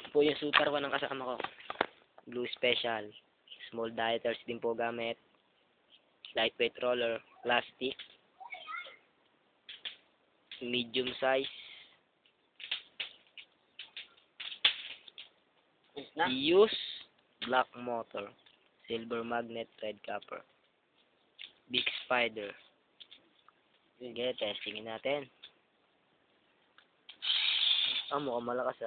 po yung Super 1 ng kasama ko. Blue Special. Small diameters din po gamit. Lightweight roller. Plastic. Medium size. Use. Black motor. Silver magnet. Red copper. Big spider. Sige, testingin natin. Mukhang malakas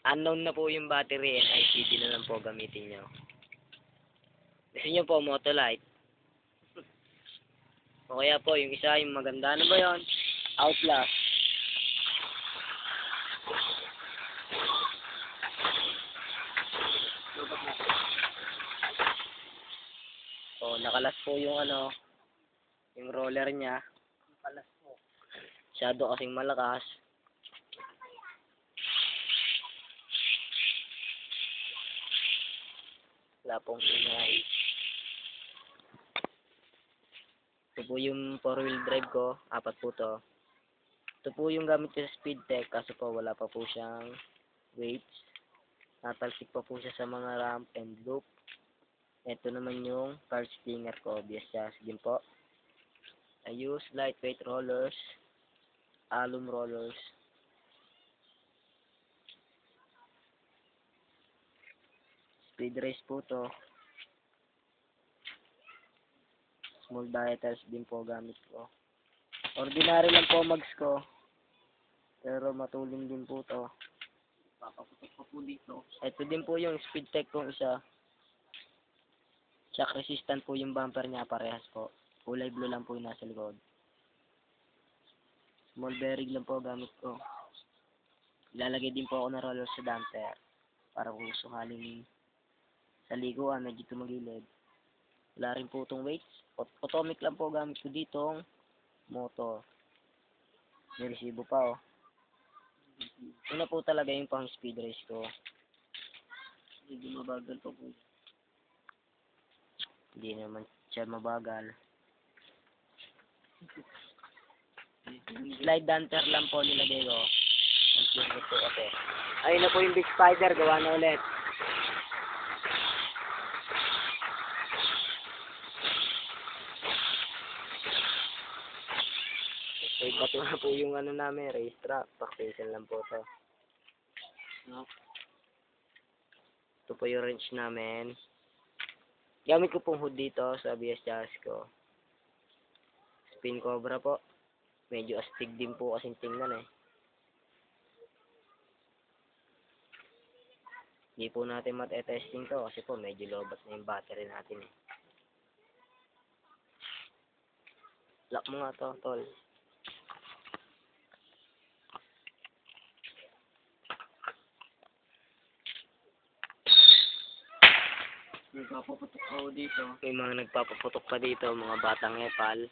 Unknown na po yung battery, NICD na lang po gamitin nyo. Gusto nyo po Motolite. O kaya po, yung isa, yung maganda, ano ba yun? Outlast. O, nakalas po yung yung roller niya. Nakalas po. Masyado kasing malakas. Wala pong ingay. Ito po yung 4-wheel drive ko. 4 po to. Ito po yung gamit ko sa Speedtech. Kaso po wala pa po siyang weights. Natalsik pa po siya sa mga ramp and loop. Ito naman yung car stinger ko. Bias din po. I use lightweight rollers. Alum rollers. Speed race po to. Small diameters din po gamit ko. Ordinary lang po mags ko. Pero matulin din po to. Papaputok pa po dito. Ito din po yung Speedtech kong isa. Shock resistant po yung bumper niya, parehas po. Kulay blue lang po yung nasa likod. Small bearing lang po gamit ko. Ilalagay din po ako ng roller sa damper. Para kung sakaling sa liguan, medyo tumagilid. Wala rin po itong weights. Atomic lang po gamit ko ditong motor. May resibo pa Una po talaga yung pang speed race ko. Hindi mabagal pa po. Hindi naman siya mabagal. Slide damper lang po nilagay ko. Ayun na po yung Big Spider. Gawa na ulit. Bato na po yung namin, race track. Pakpisan lang po to. Ito po yung wrench namin. Gamit ko pong hood dito sa ABS chassis ko. Spin cobra po. Medyo astig din po kasing tingnan Hindi po natin mat-testing to kasi po medyo lobat na yung battery natin Lock mo nga to, tol. Nagpapaputok ako dito. May mga nagpapaputok pa dito, mga batang epal.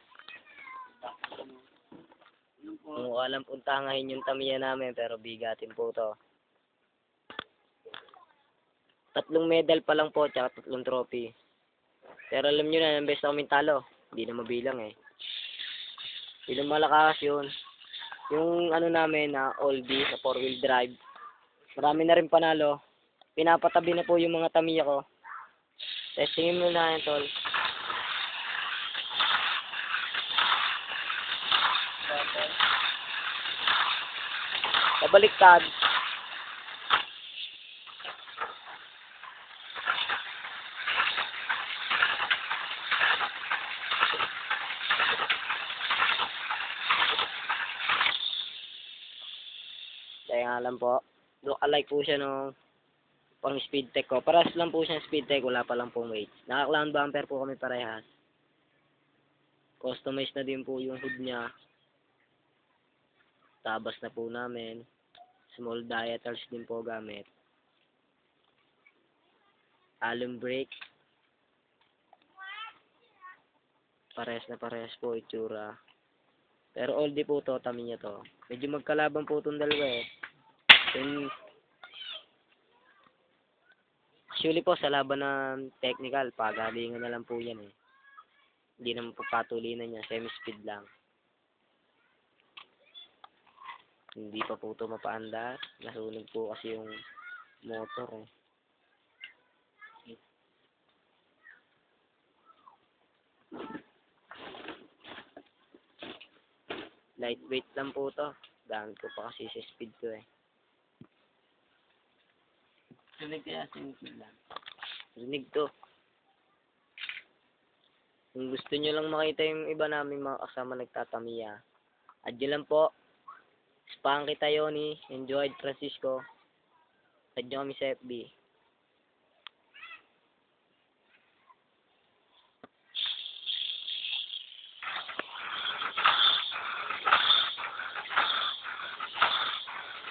Kung alam puntangahin yung tamiya namin, pero bigatin po to. 3 medal pa lang po, tsaka 3 trophy. Pero alam nyo na, ng best kaming talo. Hindi na mabilang Yung malakas yun. Yung namin na oldie sa 4-wheel drive. Marami na rin panalo. Pinapatabi na po yung mga tamiya ko. Testingin mo na yan, tol. Pabaliktad. Kaya nga lang po. Look-alike po siya nung pang Speedtech ko. Paras lang po siya ng Speedtech. Wala pa lang pong weights. Naka-clown bumper po kami parehas. Customized na din po yung hood niya. Tabas na po namin. Small diameters din po gamit. Alum brake. Parehas na parehas po itsura. Pero oldie po to, Tamiya to. Medyo magkalaban po itong dalawa Actually po, sa laban ng technical, pagalingan na lang po yan Hindi naman po patulinan niya, semi-speed lang. Hindi pa po ito mapaandar. Nasunog po kasi yung motor eh. Lightweight lang po to. Gamit ko pa kasi sa speed ko eh. Sunig kaya sinig lang. Rinig to. Kung gusto nyo lang makita yung iba namin mga kasama nagtatamiya, adyo lang po. Spanky tayo ni Enjoy Francisco. Adyo kami sa FB.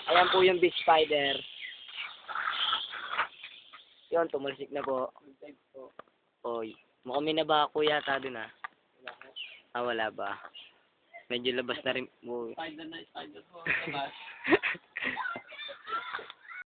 Ayan po yung Big Spider. Yun, tumalsik na po. Mag-type po. Oy, mukhang may nabako yata dun ah. Wala ko. Ah, wala ba? Medyo labas na rin po. Spider na spider po. Labas.